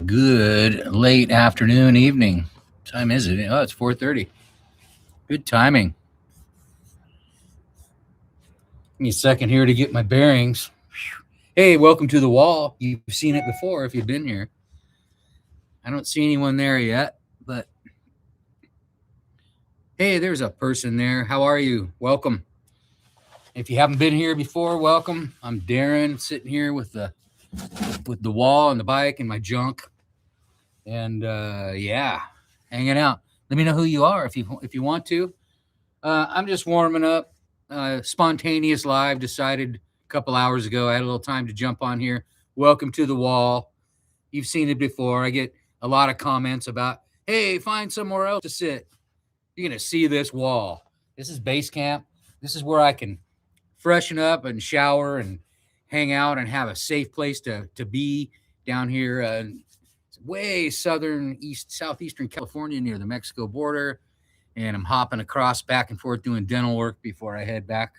Good late afternoon, evening. What time is it? Oh, it's 4:30. Good timing. Give me a second here to get my bearings. Hey, welcome to the wall. You've seen it before if you've been here. I don't see anyone there yet, but hey, there's a person there. How are you? Welcome. If you haven't been here before, welcome. I'm Darren, sitting here with the wall and the bike and my junk, and yeah, hanging out. Let me know who you are if you want to. I'm just warming up. Spontaneous live. Decided a couple hours ago. I had a little time to jump on here. Welcome to the wall. You've seen it before. I get a lot of comments about, hey, find somewhere else to sit. You're gonna see this wall. This is base camp. This is where I can freshen up and shower and hang out and have a safe place to be down here. Way southeastern California near the Mexico border, and I'm hopping across back and forth doing dental work before I head back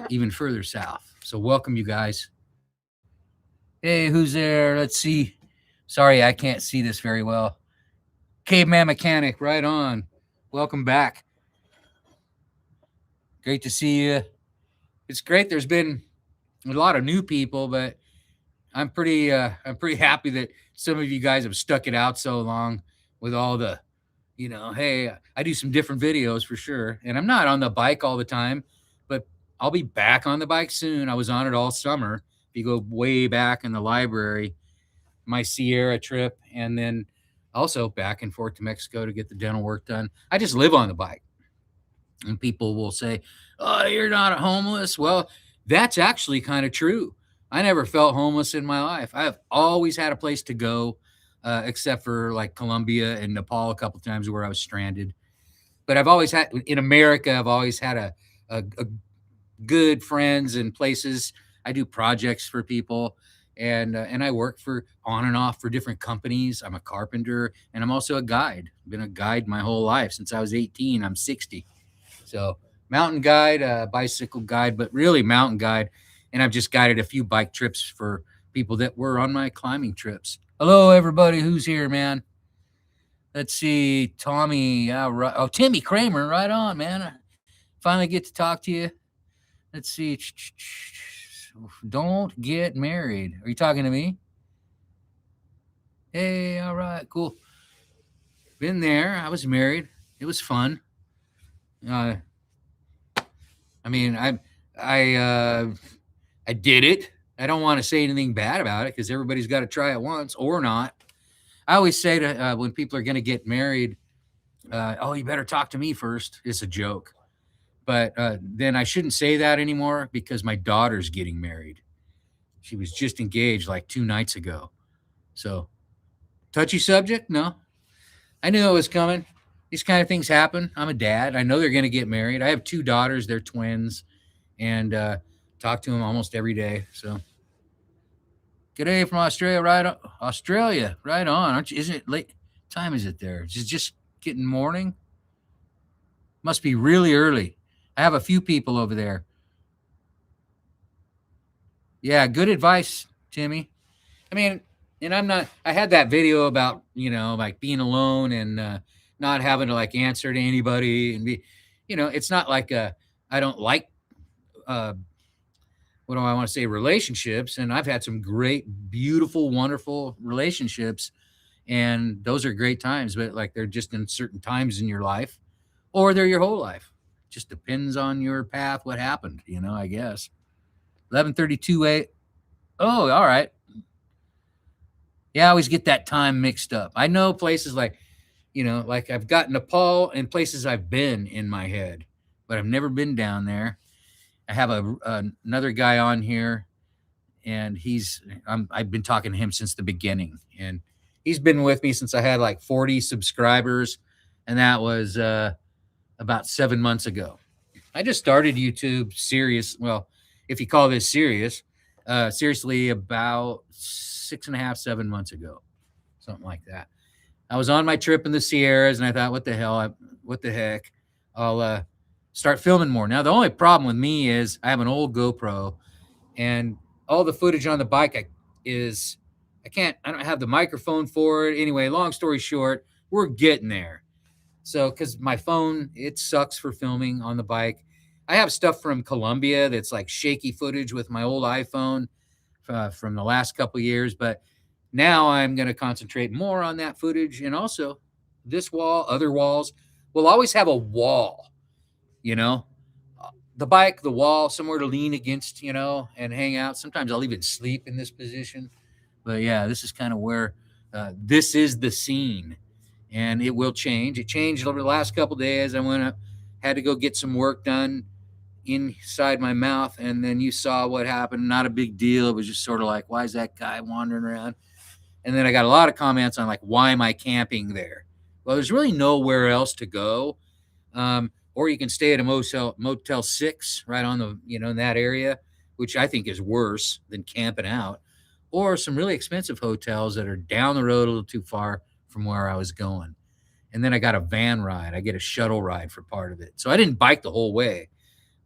even further south. So welcome, you guys. Hey, who's there? Let's see. Sorry, I can't see this very well. Caveman Mechanic, right on. Welcome back. Great to see you. It's great. There's been a lot of new people, but I'm pretty happy that some of you guys have stuck it out so long with all the, hey, I do some different videos for sure. And I'm not on the bike all the time, but I'll be back on the bike soon. I was on it all summer. If you go way back in the library, my Sierra trip, and then also back and forth to Mexico to get the dental work done. I just live on the bike. And people will say, oh, you're not homeless. Well, that's actually kind of true. I never felt homeless in my life. I've always had a place to go, except for like Colombia and Nepal a couple times where I was stranded. But I've always had in America. I've always had a good friends and places. I do projects for people, and I work for on and off for different companies. I'm a carpenter, and I'm also a guide. I've been a guide my whole life since I was 18. I'm 60, so mountain guide, bicycle guide, but really mountain guide. And I've just guided a few bike trips for people that were on my climbing trips. Hello, everybody who's here, man. Let's see, Tommy. Right. Oh, Timmy Kramer, right on, man. I finally get to talk to you. Let's see. Don't get married. Are you talking to me? Hey, all right, cool. Been there. I was married. It was fun. Uh, I mean, I did it. I don't want to say anything bad about it because everybody's got to try it once or not. I always say to when people are going to get married, oh, you better talk to me first. It's a joke. But then I shouldn't say that anymore because my daughter's getting married. She was just engaged like 2 nights ago. So, touchy subject? No. I knew it was coming. These kind of things happen. I'm a dad. I know they're going to get married. I have 2 daughters. They're twins. And talk to them almost every day. So, good day from Australia, right on. Australia, right on. Aren't you? Isn't it late? Time is it there? Is it just getting morning? Must be really early. I have a few people over there. Yeah, good advice, Timmy. I mean, and I'm not. I had that video about like being alone and not having to like answer to anybody and be, it's not like I don't like what do I want to say, relationships. And I've had some great, beautiful, wonderful relationships. And those are great times, but like they're just in certain times in your life or they're your whole life. Just depends on your path, what happened, I guess. 11:32 Oh, all right. Yeah, I always get that time mixed up. I know places like, like I've got Nepal and places I've been in my head, but I've never been down there. I have another guy on here, and I've been talking to him since the beginning, and he's been with me since I had like 40 subscribers, and that was about 7 months ago. I just started YouTube serious. Well, if you call this serious, seriously, about 6.5, 7 months ago, something like that. I was on my trip in the Sierras, and I thought, what the heck? I'll start filming more. Now, the only problem with me is I have an old GoPro, and all the footage on the bike is I don't have the microphone for it. Anyway, long story short, we're getting there. So, because my phone, it sucks for filming on the bike. I have stuff from Colombia that's like shaky footage with my old iPhone from the last couple years, but now I'm going to concentrate more on that footage. And also, this wall, other walls, will always have a wall, you know, the bike, the wall, somewhere to lean against, and hang out. Sometimes I'll even sleep in this position. But yeah, this is kind of where this is the scene, and it will change. It changed over the last couple of days. I went up, had to go get some work done inside my mouth, and then you saw what happened. Not a big deal. It was just sort of like, why is that guy wandering around? And then I got a lot of comments on like, why am I camping there? Well, there's really nowhere else to go. Or you can stay at a Motel 6 right on the, in that area, which I think is worse than camping out, or some really expensive hotels that are down the road a little too far from where I was going. And then I got a van ride. I get a shuttle ride for part of it. So I didn't bike the whole way.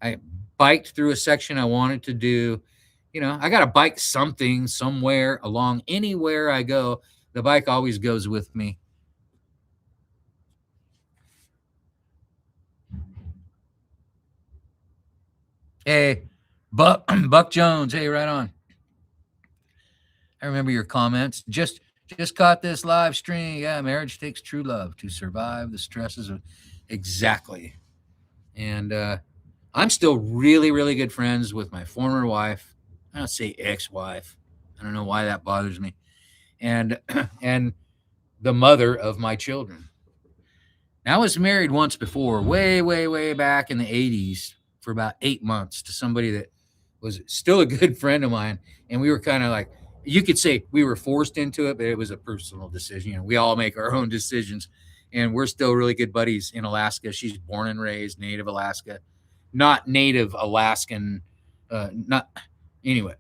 I biked through a section I wanted to do. I got to bike something somewhere along anywhere I go. The bike always goes with me. Hey, Buck Jones. Hey, right on. I remember your comments. Just caught this live stream. Yeah, marriage takes true love to survive the stresses of exactly. And I'm still really, really good friends with my former wife. I don't say ex-wife. I don't know why that bothers me. And and the mother of my children. Now, I was married once before, way, way, way back in the 80s for about 8 months to somebody that was still a good friend of mine. And we were kind of like, you could say we were forced into it, but it was a personal decision. We all make our own decisions. And we're still really good buddies in Alaska. She's born and raised native Alaska, not native Alaskan, not anyway,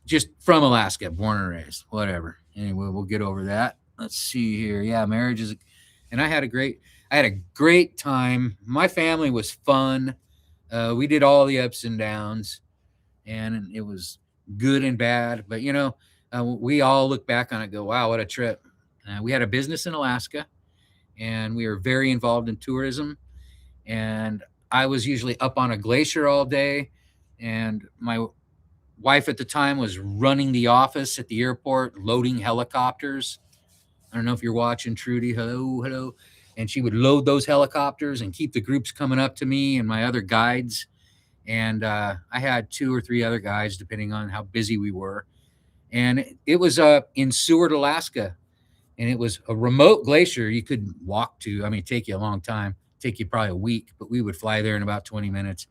just from Alaska, born and raised, whatever. Anyway, we'll get over that. Let's see here. Yeah, marriage is, and I had a great time. My family was fun. We did all the ups and downs, and it was good and bad. But we all look back on it, and go, "Wow, what a trip!" We had a business in Alaska, and we were very involved in tourism. And I was usually up on a glacier all day, and my wife at the time was running the office at the airport, loading helicopters. I don't know if you're watching, Trudy. Hello, hello. And she would load those helicopters and keep the groups coming up to me and my other guides. And I had 2 or 3 other guides, depending on how busy we were. And it was in Seward, Alaska. And it was a remote glacier you could walk to. I mean, it'd take you a long time, take you probably a week, but we would fly there in about 20 minutes.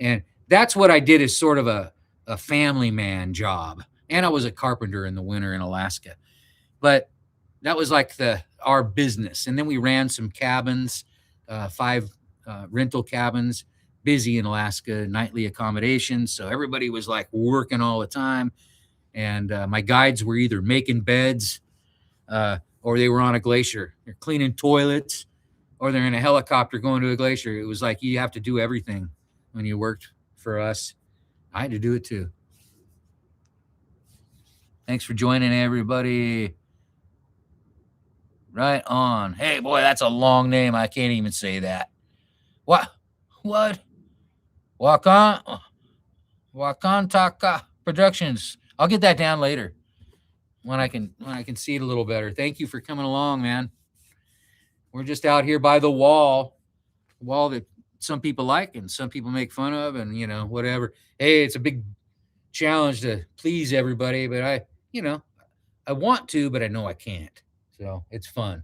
And that's what I did as sort of a family man job. And I was a carpenter in the winter in Alaska. But that was like our business. And then we ran some cabins, 5 rental cabins, busy in Alaska, nightly accommodations. So everybody was like working all the time. And my guides were either making beds or they were on a glacier. They're cleaning toilets or they're in a helicopter going to a glacier. It was like you have to do everything when you worked for us. I had to do it too. Thanks for joining, everybody. Right on. Hey, boy, that's a long name. I can't even say that. What? Wakantaka Productions. I'll get that down later when I can see it a little better. Thank you for coming along, man. We're just out here by the wall that some people like and some people make fun of, and whatever. Hey, it's a big challenge to please everybody, but I want to, but I know I can't. So it's fun.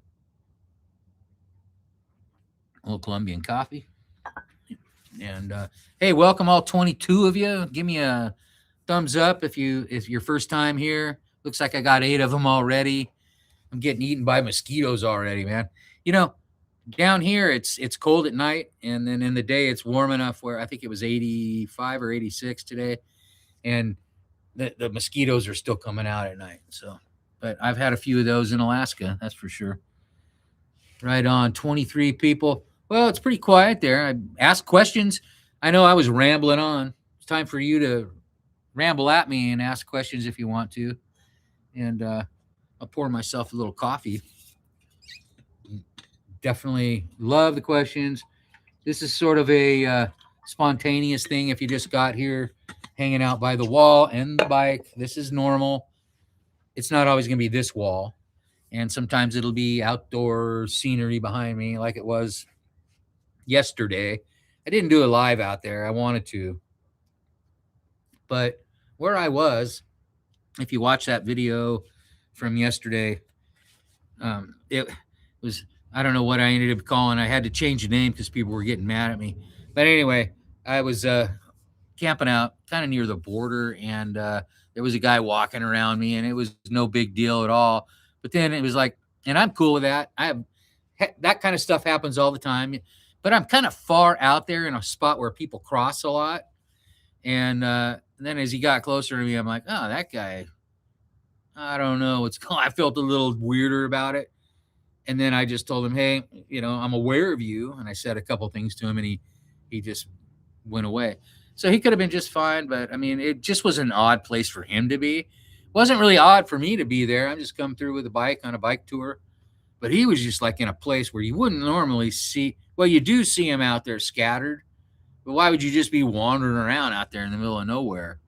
A little Colombian coffee. And hey, welcome all 22 of you. Give me a thumbs up if your first time here. Looks like I got 8 of them already. I'm getting eaten by mosquitoes already, man. Down here it's cold at night, and then in the day it's warm enough where I think it was 85 or 86 today, and the mosquitoes are still coming out at night. So, but I've had a few of those in Alaska, that's for sure. Right on. 23 people. Well, it's pretty quiet there. I asked questions. I know I was rambling on. It's time for you to ramble at me and ask questions if you want to. and I'll pour myself a little coffee. Definitely love the questions. This is sort of a spontaneous thing. If you just got here hanging out by the wall and the bike, this is normal. It's not always going to be this wall. And sometimes it'll be outdoor scenery behind me, like it was yesterday. I didn't do a live out there. I wanted to. But where I was, if you watch that video from yesterday, it was, I don't know what I ended up calling. I had to change the name because people were getting mad at me. But anyway, I was camping out kind of near the border, and there was a guy walking around me, and it was no big deal at all. But then it was like, and I'm cool with that. I have that kind of stuff happens all the time, but I'm kind of far out there in a spot where people cross a lot. And then as he got closer to me, I'm like, oh, that guy, I don't know what's going. I felt a little weirder about it. And then I just told him, hey, I'm aware of you. And I said a couple things to him, and he just went away. So he could have been just fine, but I mean, it just was an odd place for him to be. It wasn't really odd for me to be there. I'm just come through with a bike on a bike tour, but he was just like in a place where you wouldn't normally see. Well, you do see him out there scattered, but why would you just be wandering around out there in the middle of nowhere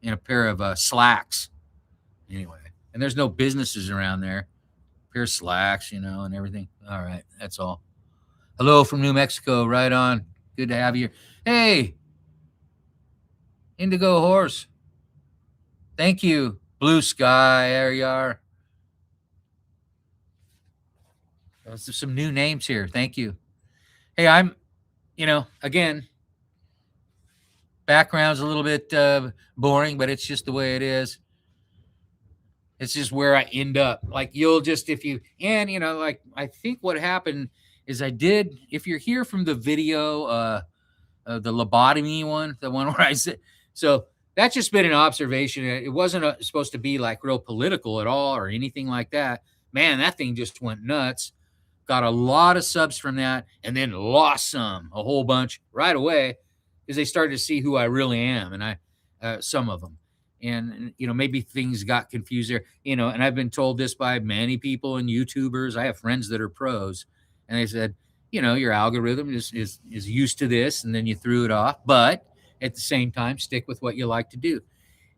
in a pair of slacks? Anyway, and there's no businesses around there. Pair of slacks, and everything. All right, that's all. Hello from New Mexico. Right on. Good to have you. Hey, Indigo Horse. Thank you. Blue Sky. There you are. There's some new names here. Thank you. Hey, I'm, again, background's a little bit boring, but it's just the way it is. It's just where I end up. Like you'll just, if you, and like I think what happened is if you're here from the video, the lobotomy one, the one where I said, so that's just been an observation. It wasn't supposed to be like real political at all or anything like that. Man, that thing just went nuts. Got a lot of subs from that, and then lost a whole bunch right away because they started to see who I really am, and some of them. And maybe things got confused there. And I've been told this by many people and YouTubers. I have friends that are pros, and they said, your algorithm is used to this, and then you threw it off. But at the same time, stick with what you like to do.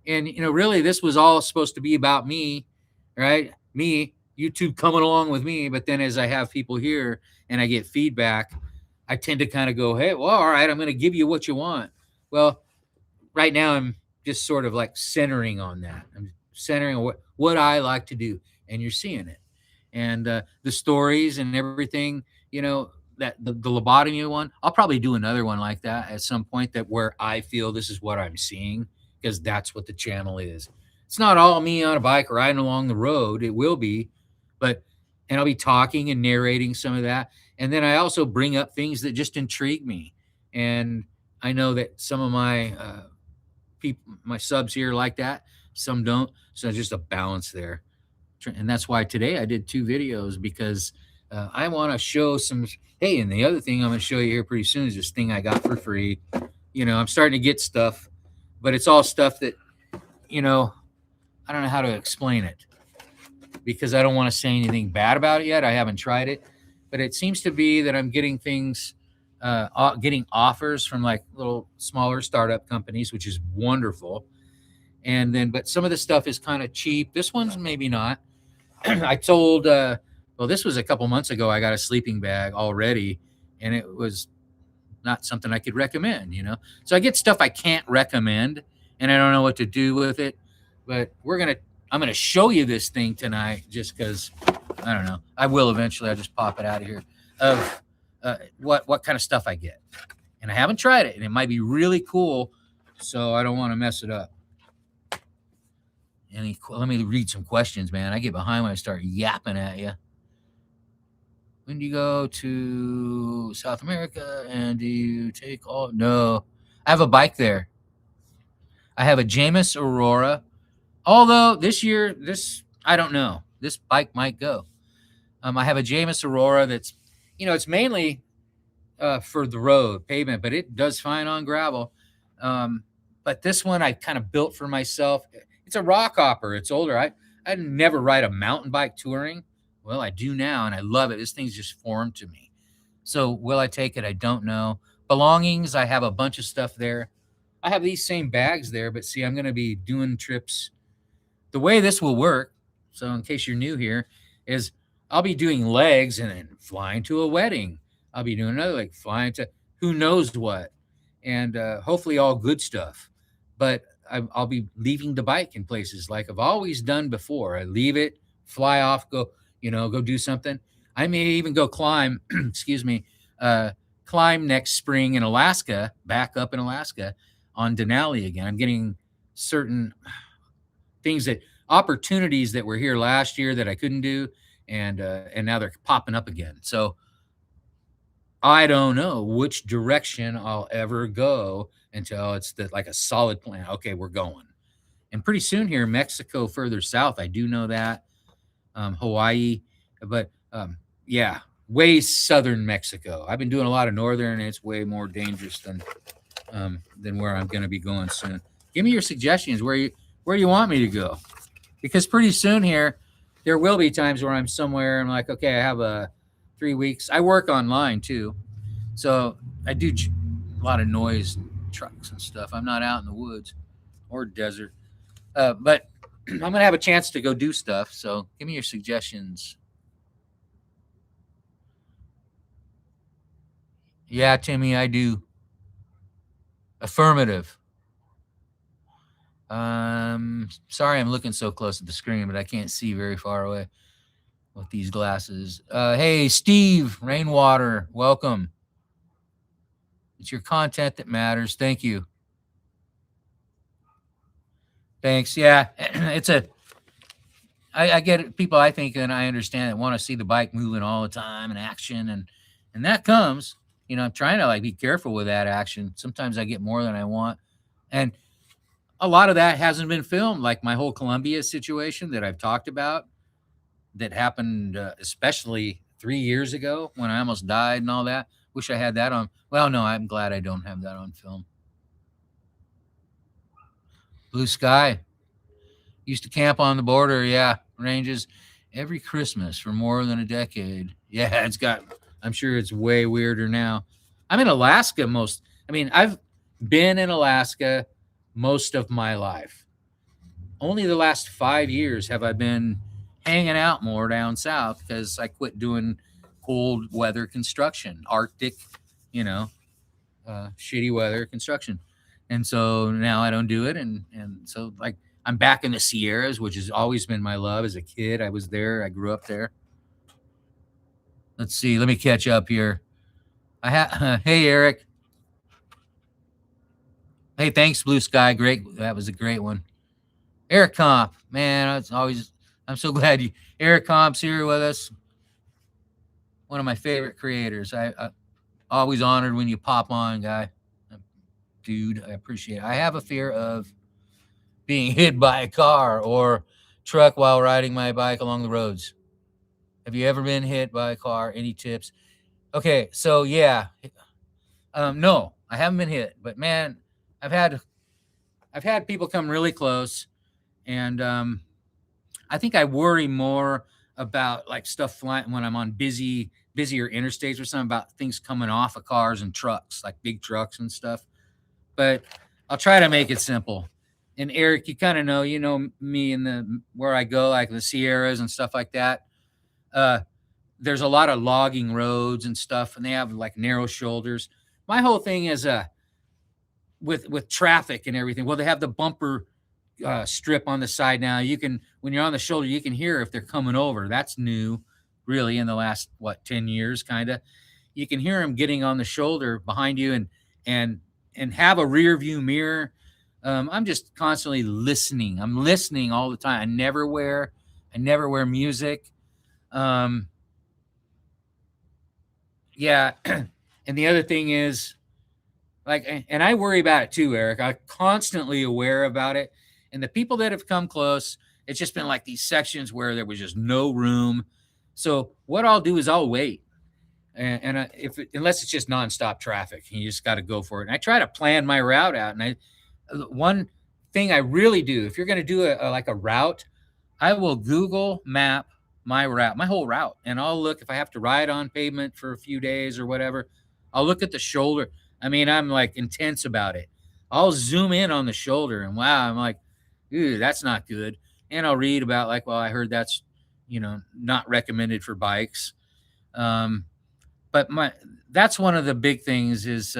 And really, this was all supposed to be about me, right? Me, YouTube coming along with me. But then as I have people here and I get feedback, I tend to kind of go, hey, well, all right, I'm going to give you what you want. Well, right now I'm just sort of like centering on that. I'm centering on what I like to do, and you're seeing it. And the stories and everything, that the lobotomy one, I'll probably do another one like that at some point, that where I feel this is what I'm seeing, because that's what the channel is. It's not all me on a bike riding along the road. It will be, and I'll be talking and narrating some of that. And then I also bring up things that just intrigue me. And I know that some of my people, my subs here like that, some don't. So just a balance there. And that's why today I did 2 videos, because I want to show some. Hey, and the other thing I'm going to show you here pretty soon is this thing I got for free. I'm starting to get stuff, but it's all stuff that, I don't know how to explain it, because I don't want to say anything bad about it yet. I haven't tried it, but it seems to be that I'm getting things, getting offers from like little smaller startup companies, which is wonderful. And then, but some of the stuff is kind of cheap. This one's maybe not. I told, well, this was a couple months ago. I got a sleeping bag already, and it was not something I could recommend, So I get stuff I can't recommend, and I don't know what to do with it. But I'm gonna show you this thing tonight, just because I don't know. I will eventually. I'll just pop it out of here. Of what kind of stuff I get, and I haven't tried it, and it might be really cool. So I don't want to mess it up. Let me read some questions, man. I get behind when I start yapping at you. When do you go to South America, and do you take all? No, I have a bike there. I have a Jamis Aurora. Although this year, I don't know. This bike might go. I have a Jamis Aurora that's, it's mainly for the road pavement, but it does fine on gravel. But this one I kind of built for myself. It's a rock hopper. It's older. I I never ride a mountain bike touring. Well, I do now, and I love it. This thing's just formed to me. So will I take it? I don't know. Belongings, I have a bunch of stuff there. I have these same bags there, but see, I'm going to be doing trips. The way this will work, so in case you're new here, is I'll be doing legs and then flying to a wedding. I'll be doing another leg, flying to who knows what, and hopefully all good stuff. But I'll be leaving the bike in places like I've always done before. I leave it, fly off, go, go do something. I may even go climb, excuse me, uh, climb next spring in Alaska, back up in Alaska on Denali again. I'm getting certain things that opportunities that were here last year that I couldn't do, and now they're popping up again. So I don't know which direction I'll ever go until it's like a solid plan. Okay, we're going. And pretty soon here, Mexico further south, I do know that, Hawaii, but yeah, way southern Mexico. I've been doing a lot of northern, and it's way more dangerous than where I'm going to be going soon. Give me your suggestions where you want me to go, because pretty soon here, there will be times where I'm somewhere. I'm like, okay, I have a 3 weeks. I work online too, so I do a lot of noise and trucks and stuff. I'm not out in the woods or desert, but I'm gonna have a chance to go do stuff. So give me your suggestions. Yeah, Timmy, I do. Affirmative. Sorry, I'm looking so close to the screen, but I can't see very far away with these glasses. Hey, Steve, Rainwater, welcome. It's your content that matters. Thank you. Thanks. Yeah, I get it. People, I think, and I understand that want to see the bike moving all the time and action, and that comes. I'm trying to like be careful with that action. Sometimes I get more than I want, and a lot of that hasn't been filmed. Like my whole Columbia situation that I've talked about, that happened, especially 3 years ago when I almost died and all that. Wish I had that on. Well, no, I'm glad I don't have that on film. Blue sky. Used to camp on the border. Yeah, ranges every Christmas for more than a decade. Yeah, I'm sure it's way weirder now. I'm in Alaska most. I mean, I've been in Alaska most of my life. Only the last 5 years have I been hanging out more down south because I quit doing cold weather construction, Arctic, you know, shitty weather construction. And so now I don't do it. And so like I'm back in the Sierras, which has always been my love as a kid. I was there. I grew up there. Let's see. Let me catch up here. Hey, Eric. Hey, thanks, Blue Sky. Great. That was a great one. Eric Comp, man, I'm so glad Eric Comp's here with us. One of my favorite creators. I always honored when you pop on, guy. Dude, I appreciate it. I have a fear of being hit by a car or truck while riding my bike along the roads. Have you ever been hit by a car? Any tips? Okay, so yeah. No, I haven't been hit, but man, I've had people come really close, and I think I worry more about like stuff flying when I'm on busier interstates or something, about things coming off of cars and trucks, like big trucks and stuff. But I'll try to make it simple. And Eric, you kind of know, me and where I go, like the Sierras and stuff like that. There's a lot of logging roads and stuff, and they have like narrow shoulders. My whole thing is with traffic and everything. Well, they have the bumper strip on the side now. You can, when you're on the shoulder, you can hear if they're coming over. That's new, really, in the last 10 years, kind of. You can hear them getting on the shoulder behind you, and have a rear view mirror. I'm just constantly listening. I'm listening all the time. I never wear music. Yeah. And the other thing is, like, and I worry about it too, Eric. I'm constantly aware about it. And the people that have come close, it's just been like these sections where there was just no room. So what I'll do is I'll wait. And unless it's just nonstop traffic, you just got to go for it. And I try to plan my route out. And one thing I really do, if you're going to do like a route, I will Google map my route, my whole route, and I'll look if I have to ride on pavement for a few days or whatever. I'll look at the shoulder. I mean, I'm like intense about it. I'll zoom in on the shoulder, and wow, I'm like, ooh, that's not good. And I'll read about like, well, I heard that's, not recommended for bikes. Um, but that's one of the big things is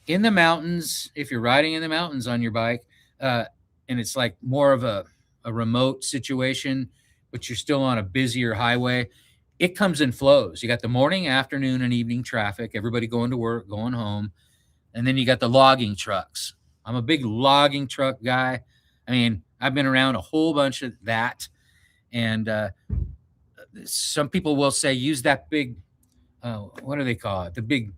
in the mountains. If you're riding in the mountains on your bike, uh, and it's like more of a remote situation, but you're still on a busier highway, it comes in flows. You got the morning, afternoon, and evening traffic, everybody going to work, going home. And then you got the logging trucks. I'm a big logging truck guy. I mean, I've been around a whole bunch of that. And some people will say, use that big, what do they call it? The big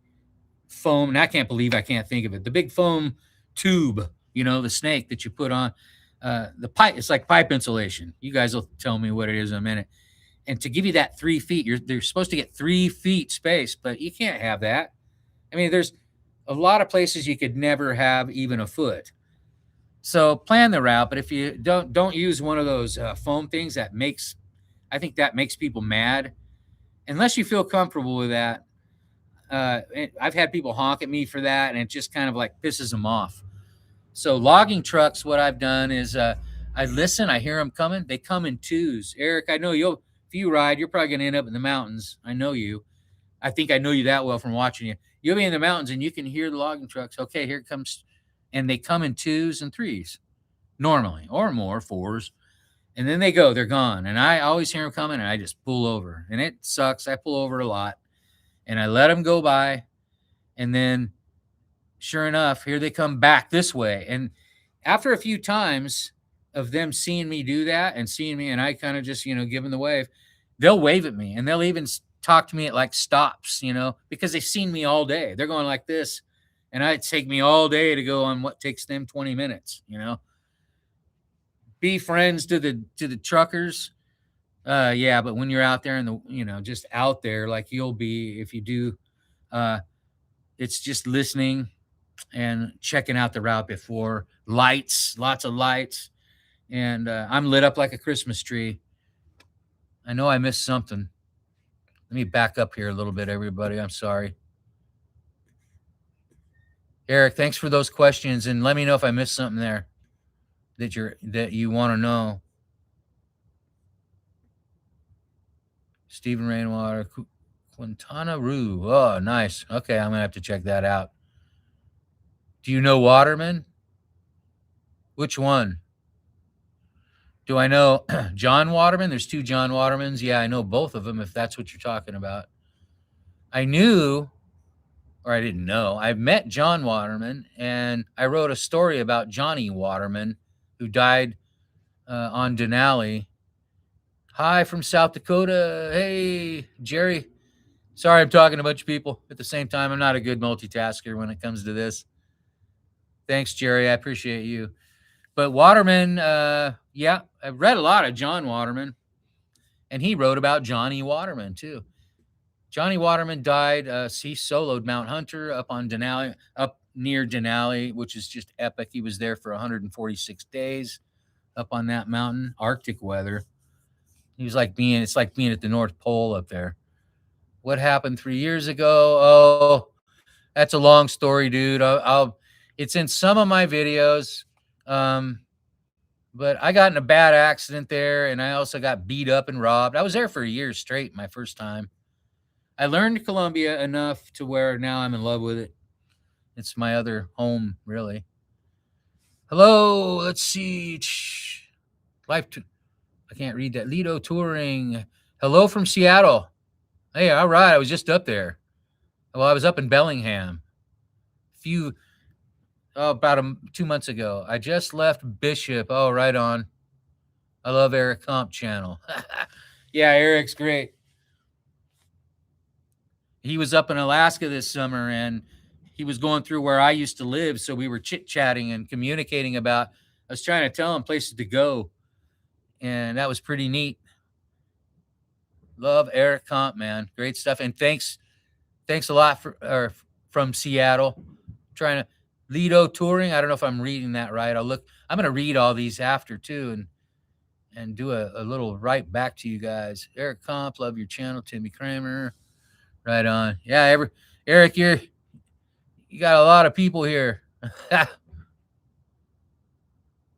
foam. And I can't believe I can't think of it. The big foam tube, the snake that you put on the pipe. It's like pipe insulation. You guys will tell me what it is in a minute. And to give you that 3 feet, they're supposed to get 3 feet space, but you can't have that. I mean, there's a lot of places you could never have even a foot. So plan the route, but if you don't use one of those foam things I think that makes people mad. Unless you feel comfortable with that, I've had people honk at me for that, and it just kind of like pisses them off. So logging trucks, what I've done is I listen, I hear them coming. They come in twos. Eric, I know if you ride, you're probably going to end up in the mountains. I know you. I think I know you that well from watching you. You'll be in the mountains and you can hear the logging trucks. Okay, here it comes. And they come in twos and threes normally, or more, fours. And then they're gone. And I always hear them coming and I just pull over. And it sucks. I pull over a lot and I let them go by. And then sure enough, here they come back this way. And after a few times of them seeing me do that and seeing me, and I kind of just, give them the wave, they'll wave at me and they'll even talk to me at like stops, because they've seen me all day. They're going like this. And it take me all day to go on what takes them 20 minutes, Be friends to the truckers. Yeah, but when you're out there in the, just out there like you'll be if you do, it's just listening and checking out the route before. Lights, lots of lights. And I'm lit up like a Christmas tree. I know I missed something. Let me back up here a little bit, everybody. I'm sorry. Eric, thanks for those questions, and let me know if I missed something there that you want to know. Stephen Rainwater, Quintana Roo. Oh, nice. Okay, I'm gonna have to check that out. Do you know Waterman? Which one? Do I know John Waterman? There's two John Watermans. Yeah, I know both of them, if that's what you're talking about. I knew, or I didn't know, I met John Waterman, and I wrote a story about Johnny Waterman, who died on Denali. Hi from South Dakota. Hey, Jerry. Sorry, I'm talking to a bunch of people at the same time. I'm not a good multitasker when it comes to this. Thanks, Jerry. I appreciate you. But Waterman, yeah, I've read a lot of John Waterman, and he wrote about Johnny Waterman too. Johnny Waterman died. He soloed Mount Hunter up on Denali, up near Denali, which is just epic. He was there for 146 days up on that mountain, Arctic weather. He was it's like being at the North Pole up there. What happened 3 years ago? Oh, that's a long story, dude. It's in some of my videos. But I got in a bad accident there, and I also got beat up and robbed. I was there for a year straight my first time. I learned Colombia enough to where now I'm in love with it. It's my other home, really. Hello, let's see. I can't read that. Lido Touring. Hello from Seattle. Hey, all right. I was just up there. Well, I was up in Bellingham. About 2 months ago. I just left Bishop. Oh, right on. I love Eric Comp channel. Yeah, Eric's great. He was up in Alaska this summer, and he was going through where I used to live. So we were chit-chatting and communicating about, I was trying to tell him places to go. And that was pretty neat. Love Eric Comp, man. Great stuff. And thanks a lot from Seattle. Trying to Lido Touring. I don't know if I'm reading that right. I'm going to read all these after too. and do a little right back to you guys. Eric Comp, love your channel. Timmy Kramer, right on. Yeah, Eric, you got a lot of people here.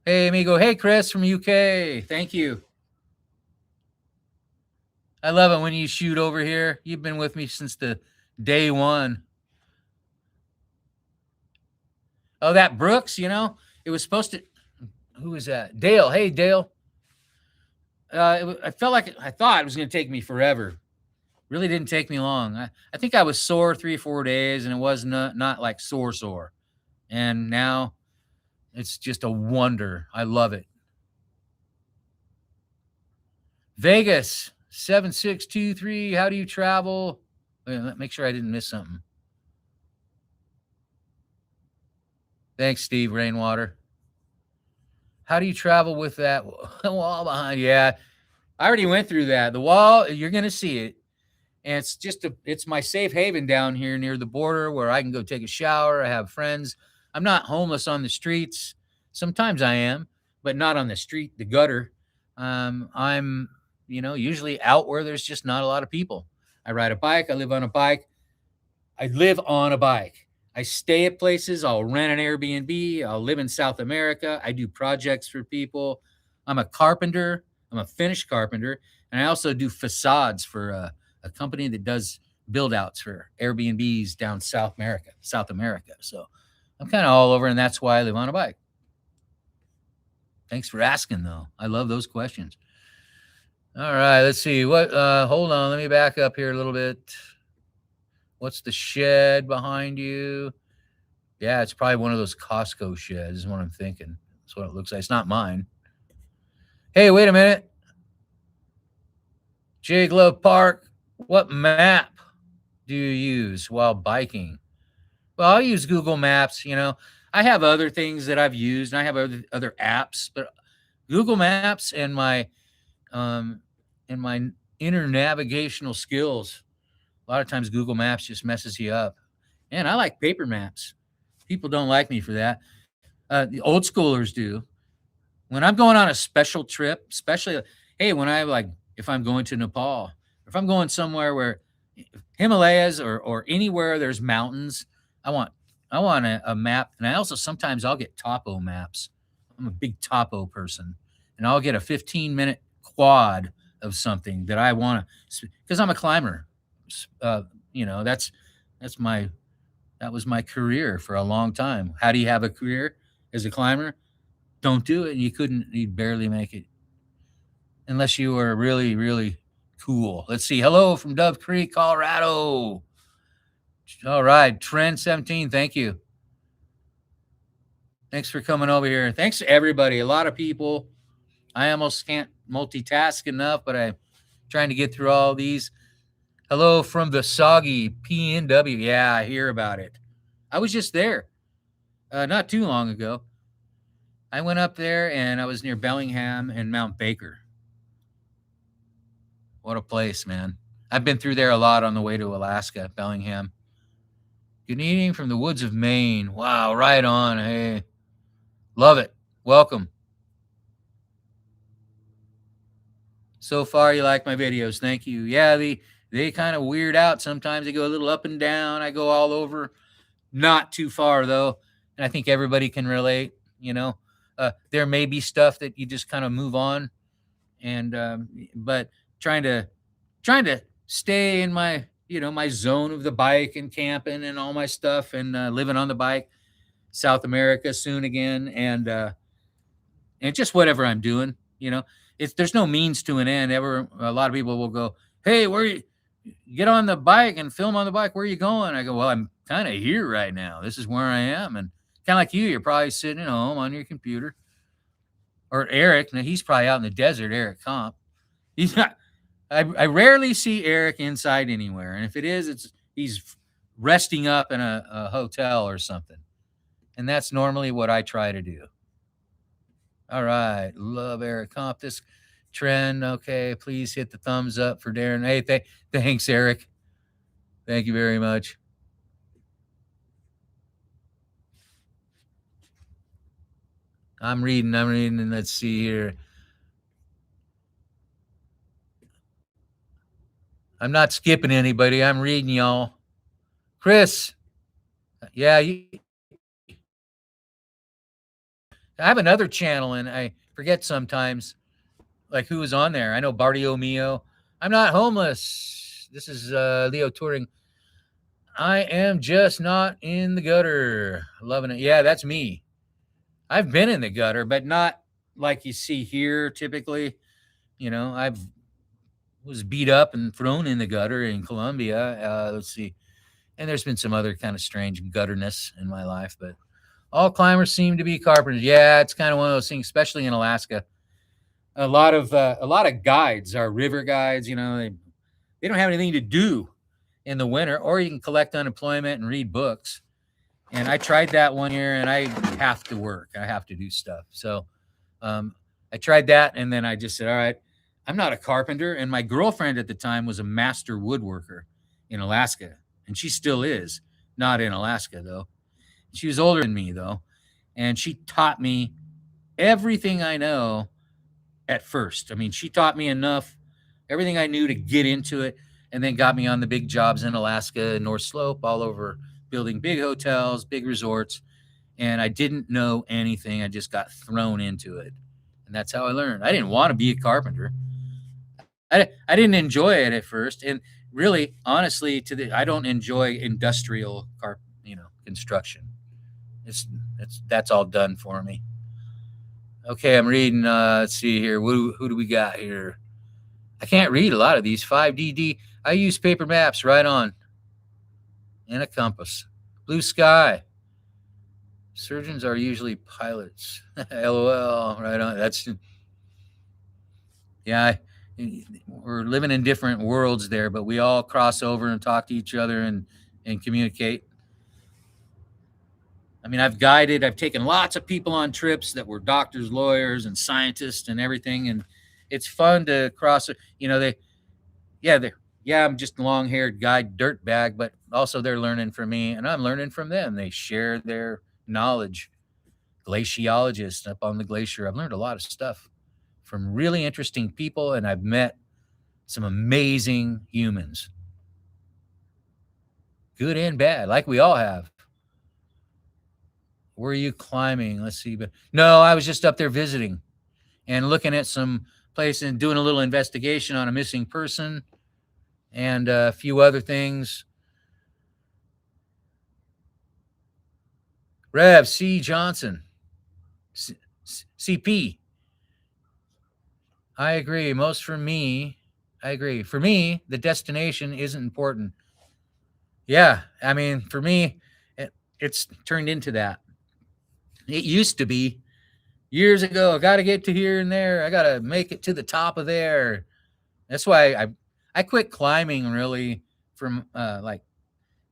Hey, amigo. Hey, Chris from UK. Thank you. I love it when you shoot over here. You've been with me since the day one. Oh, that Brooks, it was supposed to. Who is that? Dale. Hey, Dale. I felt like I thought it was going to take me forever. Really didn't take me long. I think I was sore 3 or 4 days, and it was not like sore. And now it's just a wonder. I love it. Vegas 7623. How do you travel? Wait, let me make sure I didn't miss something. Thanks, Steve Rainwater. How do you travel with that wall behind? Yeah, I already went through that. The wall, you're going to see it. And it's my safe haven down here near the border where I can go take a shower. I have friends. I'm not homeless on the streets. Sometimes I am, but not on the street, the gutter. I'm, usually out where there's just not a lot of people. I ride a bike. I live on a bike. I stay at places. I'll rent an Airbnb. I'll live in South America. I do projects for people. I'm a carpenter. I'm a finished carpenter. And I also do facades for a company that does build outs for Airbnbs down South America. So I'm kind of all over, and that's why I live on a bike. Thanks for asking, though. I love those questions. All right, let's see. Hold on. Let me back up here a little bit. What's the shed behind you? Yeah, it's probably one of those Costco sheds, is what I'm thinking. That's what it looks like. It's not mine. Hey, wait a minute. J Glove Park, what map do you use while biking? Well, I'll use Google Maps. I have other things that I've used, and I have other apps, but Google Maps and my inner navigational skills. A lot of times Google Maps just messes you up. And I like paper maps. People don't like me for that. The old schoolers do. When I'm going on a special trip, especially, hey, if I'm going to Nepal, if I'm going somewhere where Himalayas or anywhere there's mountains, I want a map. And I also sometimes I'll get topo maps. I'm a big topo person, and I'll get a 15-minute quad of something that I want to, because I'm a climber. That was my career for a long time. How do you have a career as a climber? Don't do it. You'd barely make it unless you were really, really cool. Let's see. Hello from Dove Creek, Colorado. All right. Trend 17. Thank you. Thanks for coming over here. Thanks to everybody. A lot of people. I almost can't multitask enough, but I'm trying to get through all these. Hello from the soggy PNW. Yeah, I hear about it. I was just there not too long ago. I went up there and I was near Bellingham and Mount Baker. What a place, man. I've been through there a lot on the way to Alaska, Bellingham. Good evening from the woods of Maine. Wow, right on. Hey, love it. Welcome. So far, you like my videos. Thank you. Yeah, they kind of weird out sometimes. They go a little up and down. I go all over. Not too far, though. And I think everybody can relate, there may be stuff that you just kind of move on. But trying to stay in my, my zone of the bike and camping and all my stuff and living on the bike, South America soon again. And just whatever I'm doing, there's no means to an end. A lot of people will go, hey, where you get on the bike and film on the bike? Where are you going? I go, well, I'm kind of here right now. This is where I am. And kind of like you're probably sitting at home on your computer. Or Eric, now he's probably out in the desert, Eric Comp. He's not. I rarely see Eric inside anywhere. And if it is, he's resting up in a hotel or something. And that's normally what I try to do. All right. Love Eric Comp. This trend. Okay. Please hit the thumbs up for Darren. Hey, thanks, Eric. Thank you very much. I'm reading, and let's see here. I'm not skipping anybody. I'm reading y'all. Chris, yeah, I have another channel, and I forget sometimes, like who was on there. I know Bardio Mio. I'm not homeless. This is Leo Touring. I am just not in the gutter. Loving it. Yeah, that's me. I've been in the gutter, but not like you see here typically. I've was beat up and thrown in the gutter in Colombia. Let's see. And there's been some other kind of strange gutterness in my life, but all climbers seem to be carpenters. Yeah, it's kind of one of those things, especially in Alaska. A lot of guides are river guides. They don't have anything to do in the winter, or you can collect unemployment and read books. And I tried that one year, and I have to work. I have to do stuff. So um, I tried that, and then I just said, all right, I'm not a carpenter. And my girlfriend at the time was a master woodworker in Alaska, and she still is, not in Alaska, though. She was older than me, though, and she taught me everything I know at first. I mean, she taught me enough, everything I knew to get into it, and then got me on the big jobs in Alaska, North Slope, all over, building big hotels, big resorts. And I didn't know anything. I just got thrown into it. And that's how I learned. I didn't want to be a carpenter. I didn't enjoy it at first. And really, honestly, I don't enjoy industrial construction. That's all done for me. Okay, I'm reading. Let's see here. Who do we got here? I can't read a lot of these. 5DD. I use paper maps. Right on. And a compass. Blue sky. Surgeons are usually pilots. LOL. Right on. Yeah. We're living in different worlds there, but we all cross over and talk to each other and communicate. I mean, I've taken lots of people on trips that were doctors, lawyers, and scientists and everything. And it's fun to cross, I'm just a long haired guy, dirtbag, but also they're learning from me and I'm learning from them. They share their knowledge. Glaciologists up on the glacier. I've learned a lot of stuff from really interesting people, and I've met some amazing humans, good and bad, like we all have. Were you climbing? Let's see. But no, I was just up there visiting and looking at some place and doing a little investigation on a missing person and a few other things. Rev C. Johnson, CP. I agree. I agree. For me, the destination isn't important. Yeah, I mean, for me, it's turned into that. It used to be years ago. I got to get to here and there. I got to make it to the top of there. That's why I quit climbing really from like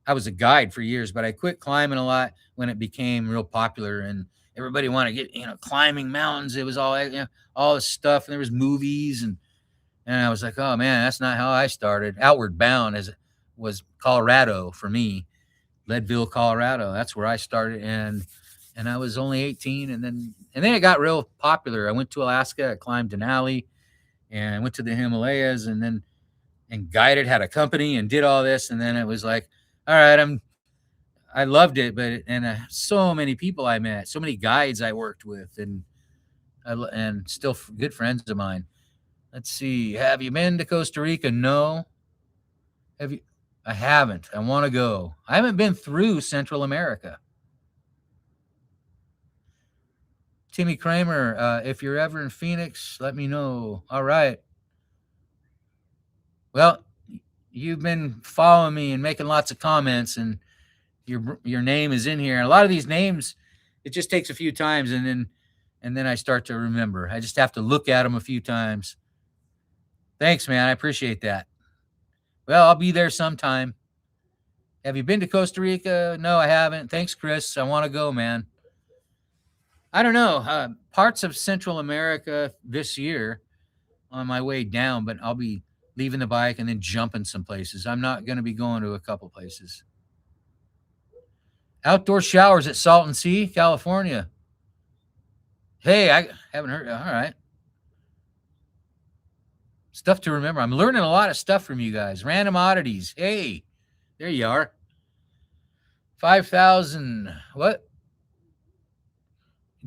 I was a guide for years, but I quit climbing a lot when it became real popular and everybody wanted to get climbing mountains. It was all this stuff, and there was movies and I was like, oh man, that's not how I started. Outward Bound was Colorado for me, Leadville, Colorado. That's where I started, and I was only 18, and then it got real popular. I went to Alaska, I climbed Denali, and I went to the Himalayas, and guided, had a company, and did all this, and then it was like, all right, I loved it, but so many people I met, so many guides I worked with, and still good friends of mine. Let's see. Have you been to Costa Rica? No. Have you? I haven't. I want to go. I haven't been through Central America. Timmy Kramer, if you're ever in Phoenix, let me know. All right. Well, you've been following me and making lots of comments, and your name is in here. And a lot of these names, it just takes a few times, and then I start to remember. I just have to look at them a few times. Thanks, man. I appreciate that. Well, I'll be there sometime. Have you been to Costa Rica? No, I haven't. Thanks, Chris. I want to go, man. I don't know. Parts of Central America this year on my way down, but I'll be leaving the bike and then jumping some places. I'm not going to be going to a couple places. Outdoor showers at Salton Sea, California. Hey, I haven't heard. All right. Stuff to remember. I'm learning a lot of stuff from you guys. Random oddities. Hey, there you are. 5,000. What?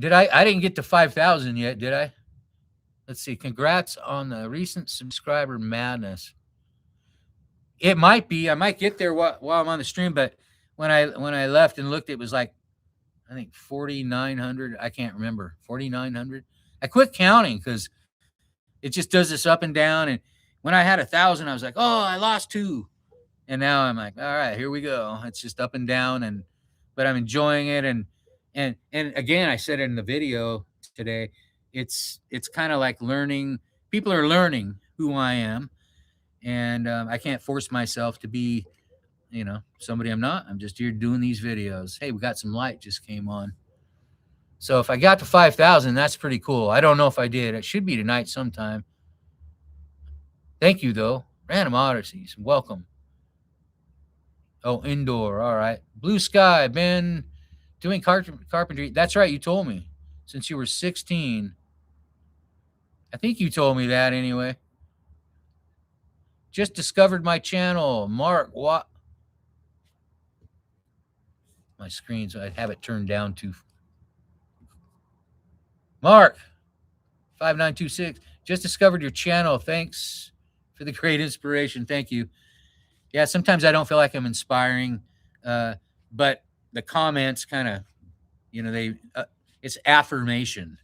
I didn't get to 5,000 yet, did I? Let's see. Congrats on the recent subscriber madness. It might be. I might get there while I'm on the stream, but when I left and looked, it was like, I think 4,900. I can't remember. 4,900. I quit counting because it just does this up and down. And when I had 1,000, I was like, oh, I lost 2. And now I'm like, all right, here we go. It's just up and down, but I'm enjoying it. And again, I said it in the video today. It's kind of like learning. People are learning who I am, and I can't force myself to be, somebody I'm not. I'm just here doing these videos. Hey, we got some light just came on. So if I got to 5,000, that's pretty cool. I don't know if I did. It should be tonight sometime. Thank you, though. Random Odysseys. Welcome. Oh, indoor. All right. Blue sky. Been doing carpentry. That's right. You told me since you were 16. I think you told me that anyway. Just discovered my channel. Mark, what? My screen, so I have it turned down to. Mark, 5926. Just discovered your channel. Thanks for the great inspiration. Thank you. Yeah, sometimes I don't feel like I'm inspiring, but the comments kind of, it's affirmation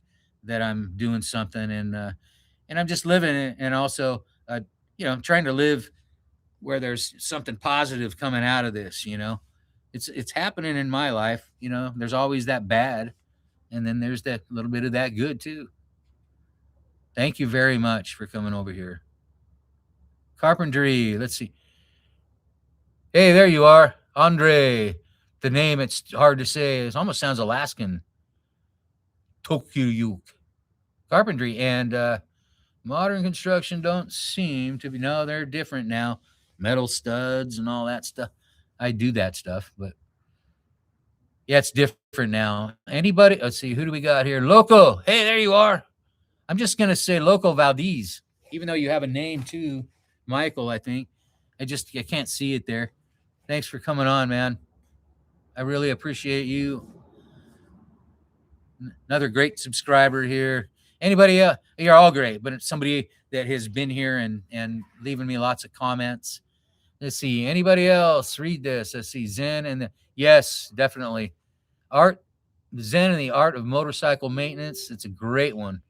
that I'm doing something, and I'm just living it, and also, I'm trying to live where there's something positive coming out of this. It's happening in my life. There's always that bad, and then there's that little bit of that good too. Thank you very much for coming over here. Carpentry. Let's see. Hey, there you are. Andre. The name, it's hard to say. It almost sounds Alaskan. Tokyuk. Carpentry and modern construction don't seem to be. No, they're different now. Metal studs and all that stuff. I do that stuff, but yeah, it's different now. Anybody? Let's see. Who do we got here? Loco. Hey, there you are. I'm just going to say Loco Valdez, even though you have a name too, Michael, I think. I can't see it there. Thanks for coming on, man. I really appreciate you. Another great subscriber here. Anybody else? You're all great, but it's somebody that has been here and leaving me lots of comments. Let's see. Anybody else read this? Let's see. Zen yes, definitely. Zen and the Art of Motorcycle Maintenance. It's a great one.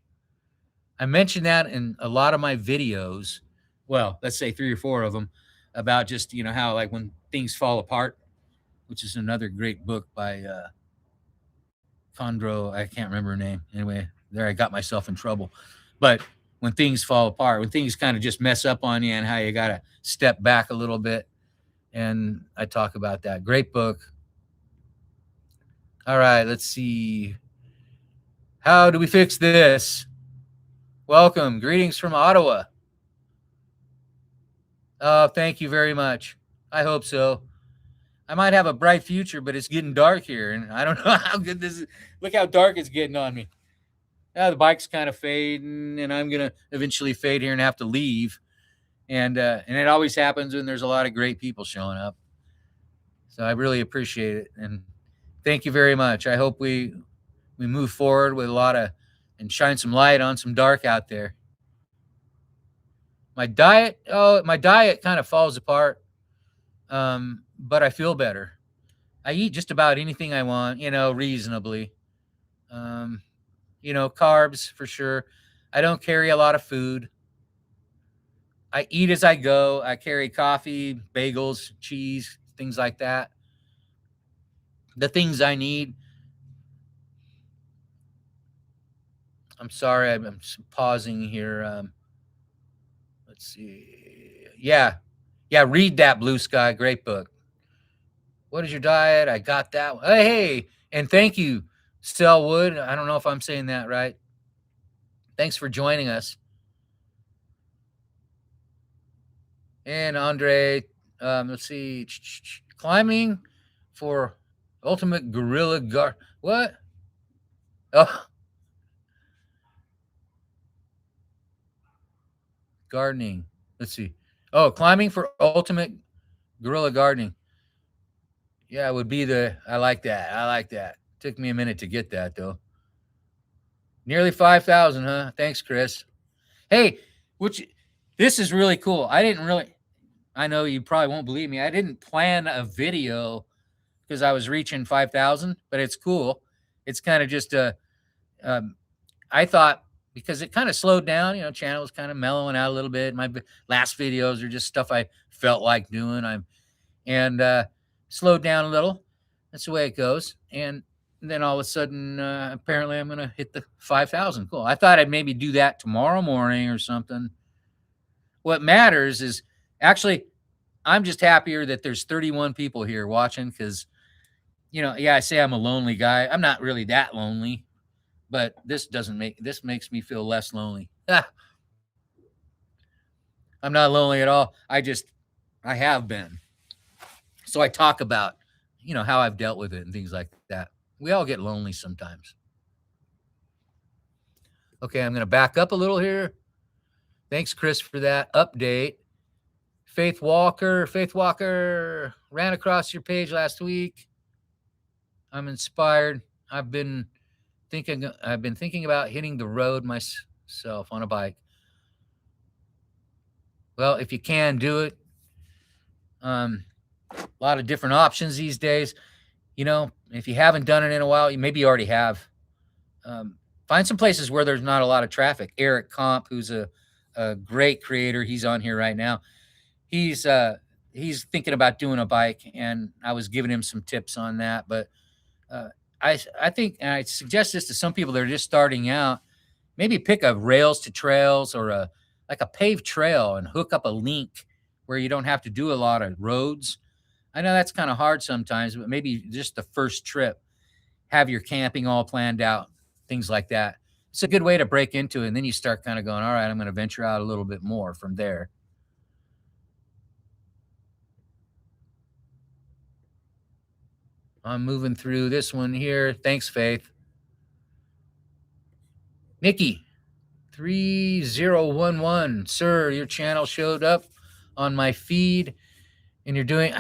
I mentioned that in a lot of my videos. Well, let's say 3 or 4 of them about just, how like when things fall apart, which is another great book by Condro. I can't remember her name. Anyway, there I got myself in trouble. But when things fall apart, when things kind of just mess up on you and how you got to step back a little bit. And I talk about that. Great book. All right, let's see. How do we fix this? Welcome. Greetings from Ottawa. Thank you very much. I hope so. I might have a bright future, but it's getting dark here, and I don't know how good this is. Look how dark it's getting on me. The bike's kind of fading, and I'm going to eventually fade here and have to leave. And it always happens when there's a lot of great people showing up. So I really appreciate it, and thank you very much. I hope we move forward with a lot of and shine some light on some dark out there. My diet kind of falls apart, but I feel better. I eat just about anything I want, reasonably. Carbs for sure. I don't carry a lot of food. I eat as I go. I carry coffee, bagels, cheese, things like that. The things I need. I'm sorry, I'm pausing here. Let's see. Yeah, read that, Blue Sky. Great book. What is your diet? I got that one. Hey, and thank you, Selwood. I don't know if I'm saying that right. Thanks for joining us. And Andre, let's see. Climbing for ultimate gorilla what? Oh. Gardening. Let's see. Oh, climbing for ultimate guerrilla gardening. Yeah, it would be the. I like that. I like that. Took me a minute to get that though. Nearly 5,000, huh? Thanks, Chris. Hey, which this is really cool. I didn't really. I know you probably won't believe me. I didn't plan a video because I was reaching 5,000, but it's cool. It's kind of just a. I thought because it kind of slowed down. Channel was kind of mellowing out a little bit. My last videos are just stuff I felt like doing. And slowed down a little. That's the way it goes. And then all of a sudden, apparently, I'm gonna hit the 5,000. Cool. I thought I'd maybe do that tomorrow morning or something. What matters is actually, I'm just happier that there's 31 people here watching because, yeah, I say I'm a lonely guy. I'm not really that lonely, but this makes me feel less lonely. I'm not lonely at all. I have been. So I talk about, how I've dealt with it and things like that. We all get lonely sometimes. Okay, I'm going to back up a little here. Thanks, Chris, for that update. Faith Walker ran across your page last week. I'm inspired. I've been thinking about hitting the road myself on a bike. Well, if you can do it, a lot of different options these days. If you haven't done it in a while, maybe you already have. Find some places where there's not a lot of traffic. Eric Comp, who's a great creator, he's on here right now. He's thinking about doing a bike, and I was giving him some tips on that. But I think, and I suggest this to some people that are just starting out. Maybe pick a rails to trails or a paved trail and hook up a link where you don't have to do a lot of roads. I know that's kind of hard sometimes, but maybe just the first trip, have your camping all planned out, things like that. It's a good way to break into it. And then you start kind of going, all right, I'm going to venture out a little bit more from there. I'm moving through this one here. Thanks, Faith. Nikki, 3011. Sir, your channel showed up on my feed, and you're doing.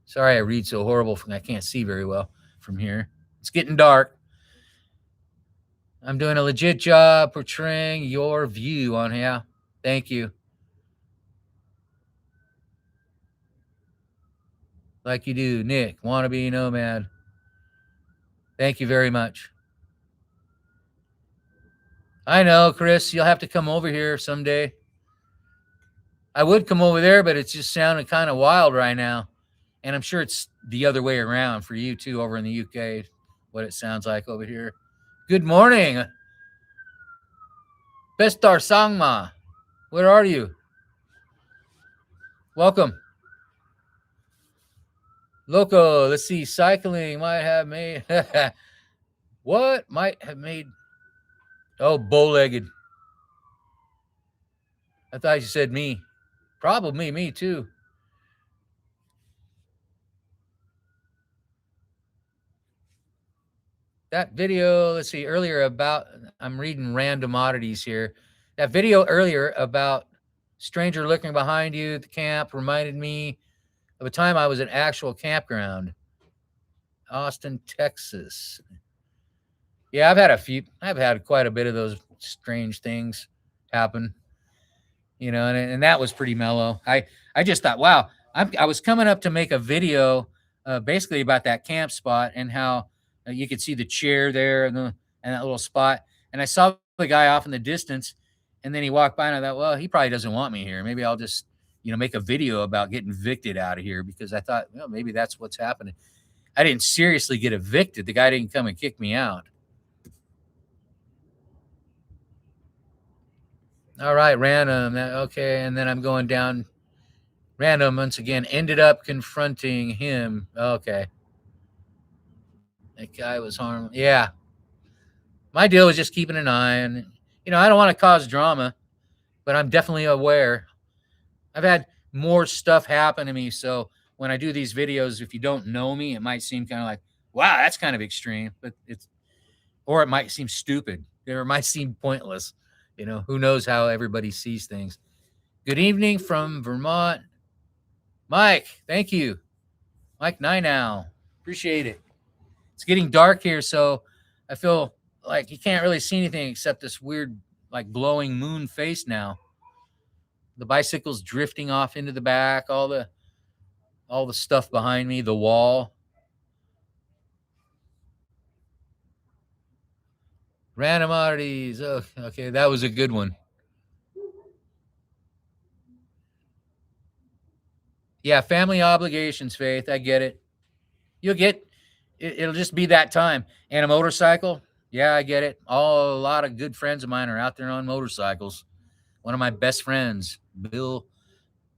Sorry, I read so horrible. I can't see very well from here. It's getting dark. I'm doing a legit job portraying your view on here. Thank you. Like you do, Nick, wannabe nomad. Thank you very much. I know, Chris, you'll have to come over here someday. I would come over there, but it's just sounding kind of wild right now. And I'm sure it's the other way around for you too over in the UK, what it sounds like over here. Good morning. Bestar Sangma. Where are you? Welcome. Loco, let's see. Cycling might have made. What might have made. Oh, bow-legged. I thought you said me. Probably me too. That video, let's see, earlier about, I'm reading random oddities here. That video earlier about stranger looking behind you at the camp reminded me of a time I was at an actual campground. Austin, Texas. Yeah, I've had quite a bit of those strange things happen, and that was pretty mellow. I just thought, wow, I was coming up to make a video basically about that camp spot and how you could see the chair there and that little spot. And I saw the guy off in the distance, and then he walked by, and I thought, well, he probably doesn't want me here. Maybe I'll just, make a video about getting evicted out of here, because I thought, well, maybe that's what's happening. I didn't seriously get evicted. The guy didn't come and kick me out. All right, random. Okay, and then I'm going down. Random once again ended up confronting him. Okay. That guy was harmless. Yeah. My deal was just keeping an eye on, I don't want to cause drama, but I'm definitely aware. I've had more stuff happen to me. So when I do these videos, if you don't know me, it might seem kind of like, wow, that's kind of extreme, but or it might seem stupid, or it might seem pointless. Who knows how everybody sees things. Good evening from Vermont. Mike, thank you. Mike Ninow. Appreciate it. It's getting dark here, so I feel like you can't really see anything except this weird, like glowing moon face now. The bicycle's drifting off into the back, all the stuff behind me, the wall. Random oddities. Oh, okay, that was a good one. Yeah, family obligations, Faith. I get it. You'll get it'll just be that time. And a motorcycle, yeah, I get it. A lot of good friends of mine are out there on motorcycles. One of my best friends, Bill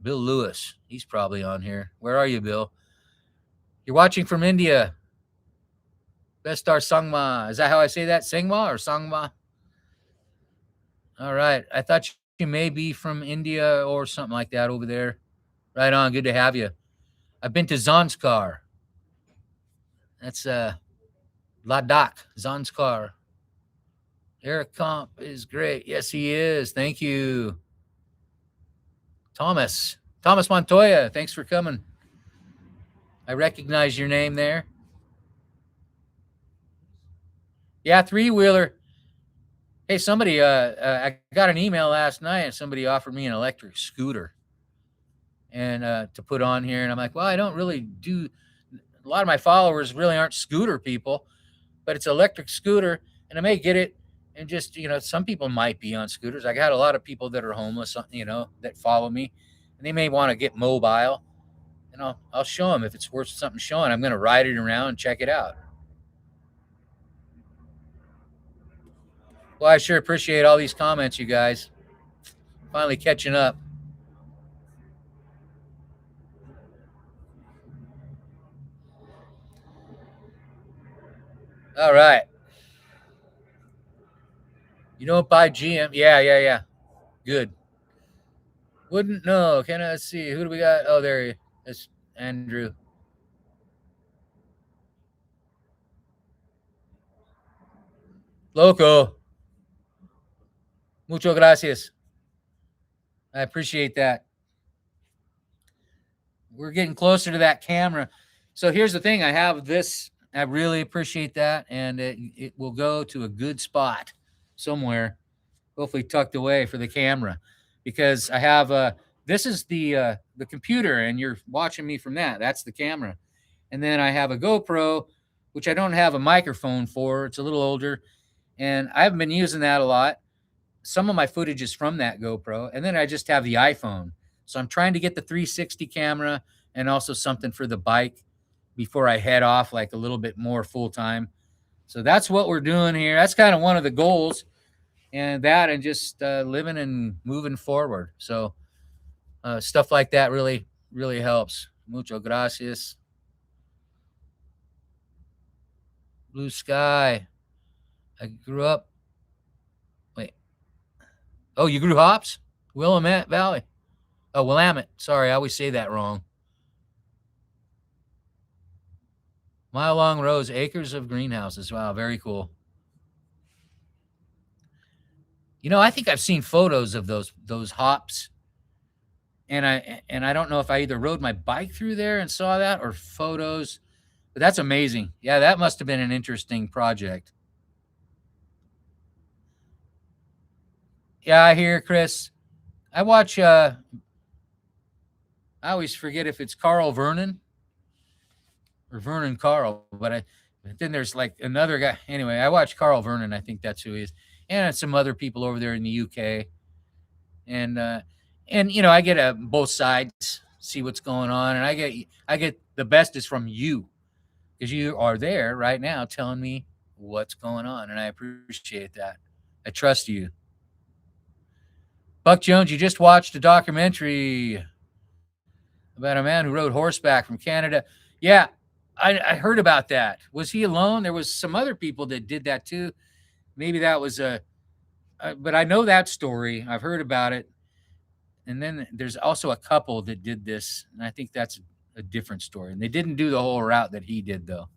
Lewis, he's probably on here. Where are you, Bill? You're watching from India. Bestar Sangma. Is that how I say that? Sangma or Sangma? All right. I thought you may be from India or something like that over there. Right on. Good to have you. I've been to Zanskar. That's Ladakh, Zanskar. Eric Comp is great. Yes, he is. Thank you. Thomas Montoya, thanks for coming. I recognize your name there. Yeah, three-wheeler. Hey, somebody, I got an email last night and somebody offered me an electric scooter and to put on here. And I'm like, well, I don't really do, a lot of my followers really aren't scooter people, but it's an electric scooter and I may get it. And just, some people might be on scooters. I got a lot of people that are homeless, that follow me and they may want to get mobile. And I'll show them if it's worth something showing. I'm going to ride it around and check it out. Well, I sure appreciate all these comments, you guys. Finally catching up. All right. You don't buy GM? Yeah. Good. Wouldn't know. Can I see? Who do we got? Oh, there he is. Andrew. Loco. Mucho gracias. I appreciate that. We're getting closer to that camera. So here's the thing. I have this. I really appreciate that. And it will go to a good spot somewhere, hopefully tucked away for the camera, because I have this is the computer, and you're watching me from that. That's the camera, and then I have a GoPro, which I don't have a microphone for. It's a little older, and I haven't been using that a lot. Some of my footage is from that GoPro, and then I just have the iPhone. So I'm trying to get the 360 camera and also something for the bike before I head off, like a little bit more full time. So that's what we're doing here. That's kind of one of the goals, and just living and moving forward. So stuff like that really helps. Mucho gracias. Blue sky. I grew up. Wait. Oh, you grew hops? Willamette Valley. Oh, Willamette. Sorry, I always say that wrong. Mile long rows, acres of greenhouses. Wow, very cool. I think I've seen photos of those hops, and I don't know if I either rode my bike through there and saw that or photos. But that's amazing. Yeah, that must have been an interesting project. Yeah, I hear Chris. I watch. I always forget if it's Carl Vernon or Vernon Carl, but then there's like another guy. Anyway, I watch Carl Vernon. I think that's who he is, and some other people over there in the UK. And I get both sides, see what's going on, and I get the best is from you because you are there right now telling me what's going on, and I appreciate that. I trust you. Buck Jones, you just watched a documentary about a man who rode horseback from Canada. Yeah, I heard about that. Was he alone? There was some other people that did that too. Maybe that was but I know that story. I've heard about it. And then there's also a couple that did this, and I think that's a different story. And they didn't do the whole route that he did, though.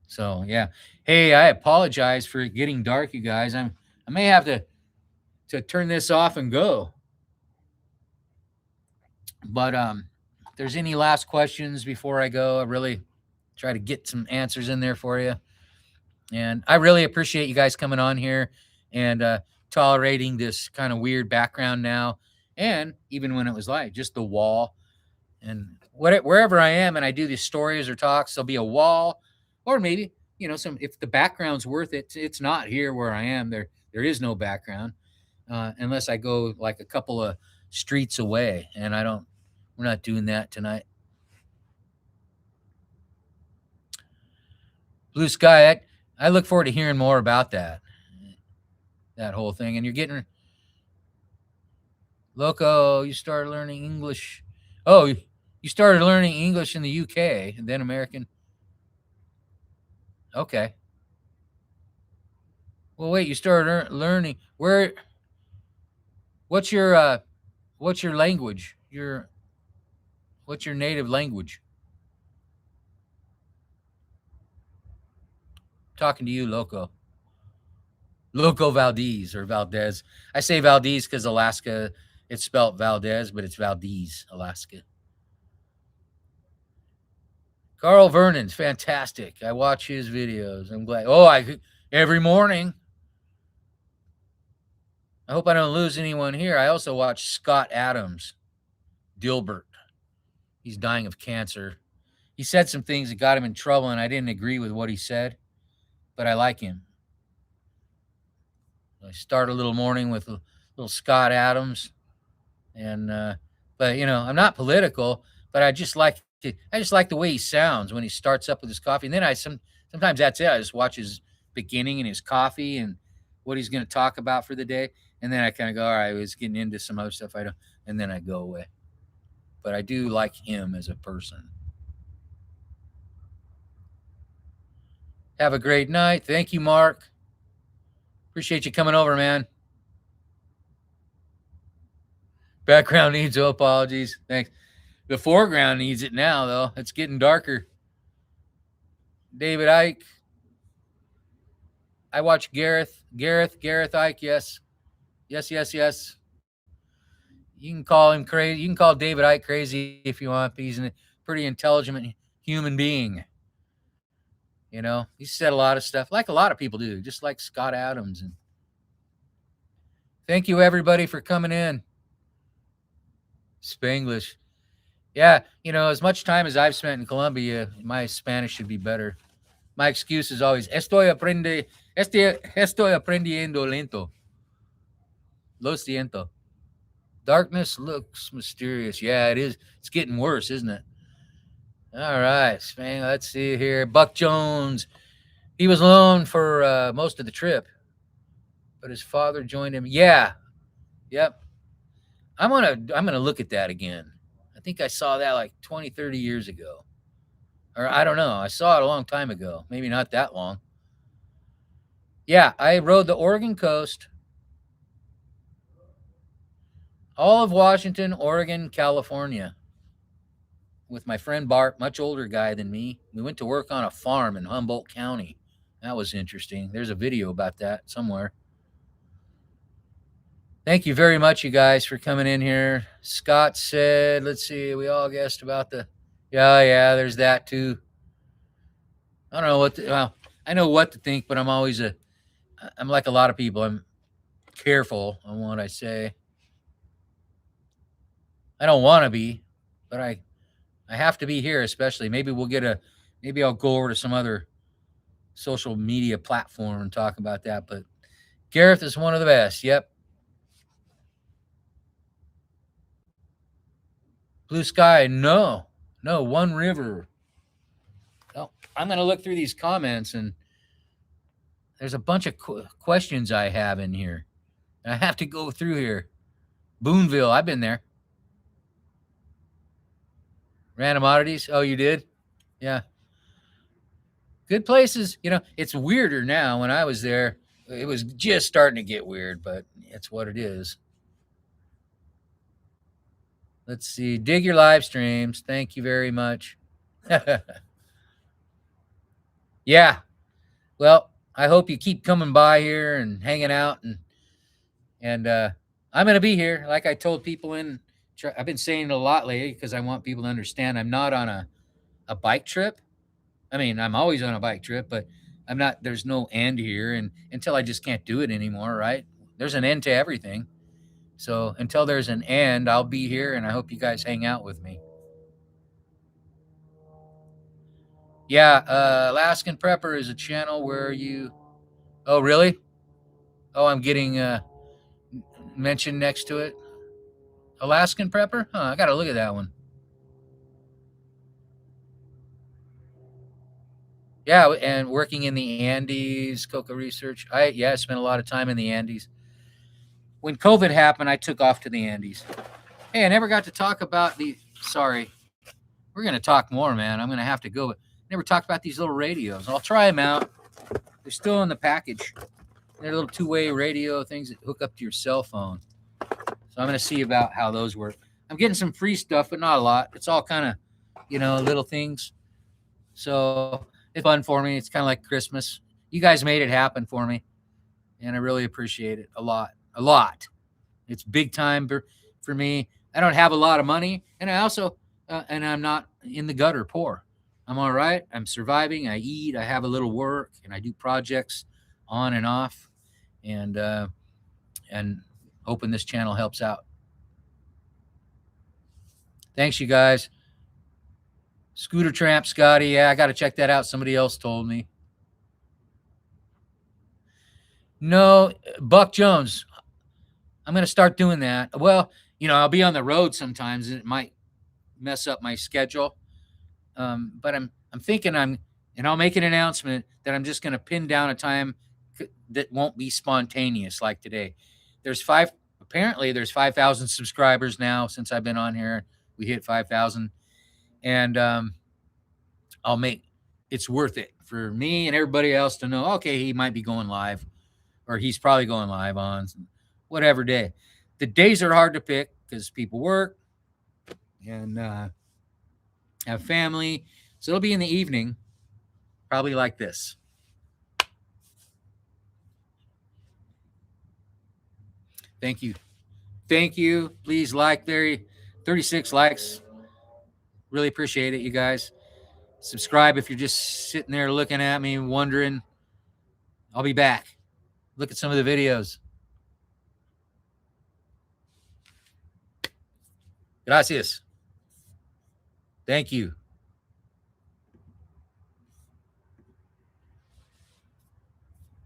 So yeah. Hey, I apologize for it getting dark, you guys. I may have to to turn this off and go. But if there's any last questions before I go, I really try to get some answers in there for you. And I really appreciate you guys coming on here and tolerating this kind of weird background now. And even when it was light, just the wall. And wherever I am and I do these stories or talks, there'll be a wall, or maybe, some, if the background's worth it, it's not here where I am. There is no background unless I go like a couple of streets away. And we're not doing that tonight. Blue Sky, I look forward to hearing more about that whole thing. And you're getting Loco, you started learning English. Oh, you started learning English in the UK and then American. Okay. Well, wait, you started learning where? What's your language? What's your native language? Talking to you, Loco. Loco Valdez or Valdez. I say Valdez because Alaska, it's spelled Valdez, but it's Valdez, Alaska. Carl Vernon's fantastic. I watch his videos. I'm glad. Every morning. I hope I don't lose anyone here. I also watch Scott Adams, Dilbert. He's dying of cancer. He said some things that got him in trouble, and I didn't agree with what he said, but I like him. I start a little morning with a little Scott Adams, and but I'm not political, but I just like the way he sounds when he starts up with his coffee, and then sometimes that's it. I just watch his beginning and his coffee and what he's going to talk about for the day, and then I kind of go, all right, I was getting into some other stuff I don't, and then I go away. But I do like him as a person. Have a great night. Thank you, Mark. Appreciate you coming over, man. Background needs no apologies. Thanks. The foreground needs it now, though. It's getting darker. David Icke. I watch Gareth Icke. Yes. You can call him crazy. You can call David Icke crazy if you want. He's a pretty intelligent human being. He said a lot of stuff, like a lot of people do, just like Scott Adams. And thank you, everybody, for coming in. Spanglish. Yeah, as much time as I've spent in Colombia, my Spanish should be better. My excuse is always, estoy aprendiendo lento. Lo siento. Darkness looks mysterious. Yeah, it is. It's getting worse, isn't it? All right, Spang. Let's see here. Buck Jones. He was alone for most of the trip, but his father joined him. Yeah. Yep. I'm gonna look at that again. I think I saw that like 20, 30 years ago. Or I don't know. I saw it a long time ago. Maybe not that long. Yeah, I rode the Oregon coast. All of Washington, Oregon, California. With my friend Bart, much older guy than me. We went to work on a farm in Humboldt County. That was interesting. There's a video about that somewhere. Thank you very much, you guys, for coming in here. Scott said, let's see, we all guessed about yeah, there's that too. I don't know I know what to think, but I'm like a lot of people. I'm careful on what I say. I don't want to be, but I have to be here, especially. Maybe I'll go over to some other social media platform and talk about that. But Gareth is one of the best. Yep. Blue Sky, no, One River. Oh, I'm going to look through these comments, and there's a bunch of questions I have in here. I have to go through here. Boonville, I've been there. Random Oddities, oh, you did? Yeah. Good places. It's weirder now. When I was there, it was just starting to get weird, but it's what it is. Let's see. Dig your live streams. Thank you very much. Yeah. Well, I hope you keep coming by here and hanging out. And And I'm going to be here. Like I told people I've been saying it a lot lately because I want people to understand I'm not on a bike trip. I mean, I'm always on a bike trip, but I'm not, there's no end here. And until I just can't do it anymore, right? There's an end to everything. So until there's an end, I'll be here, and I hope you guys hang out with me. Yeah, Alaskan Prepper is a channel where you. Oh, really? Oh, I'm getting mentioned next to it. Alaskan Prepper? Huh, I got to look at that one. Yeah, and working in the Andes, coca research. I spent a lot of time in the Andes. When COVID happened, I took off to the Andes. Hey, I never got to talk about the. Sorry, we're gonna talk more, man. I'm gonna have to go. But never talked about these little radios. I'll try them out. They're still in the package. They're little two-way radio things that hook up to your cell phone. So I'm gonna see about how those work. I'm getting some free stuff, but not a lot. It's all kind of, little things. So it's fun for me. It's kind of like Christmas. You guys made it happen for me, and I really appreciate it a lot. A lot. It's big time for me. I don't have a lot of money, and I also and I'm not in the gutter poor. I'm all right. I'm surviving. I eat. I have a little work, and I do projects on and off, and hoping this channel helps out. Thanks, you guys. Scooter Tramp, Scotty. Yeah, I got to check that out. Somebody else told me. No, Buck Jones. I'm going to start doing that. Well, I'll be on the road sometimes, and it might mess up my schedule. But I'm thinking and I'll make an announcement that I'm just going to pin down a time that won't be spontaneous like today. Apparently there's 5,000 subscribers now since I've been on here. We hit 5,000, and I'll make it's worth it for me and everybody else to know. Okay, he might be going live, or he's probably going live on whatever day. The days are hard to pick because people work and have family. So it'll be in the evening, probably like this. Thank you. Thank you. Please like 36 likes. Really appreciate it, you guys. Subscribe if you're just sitting there looking at me wondering. I'll be back. Look at some of the videos. Gracias. Thank you.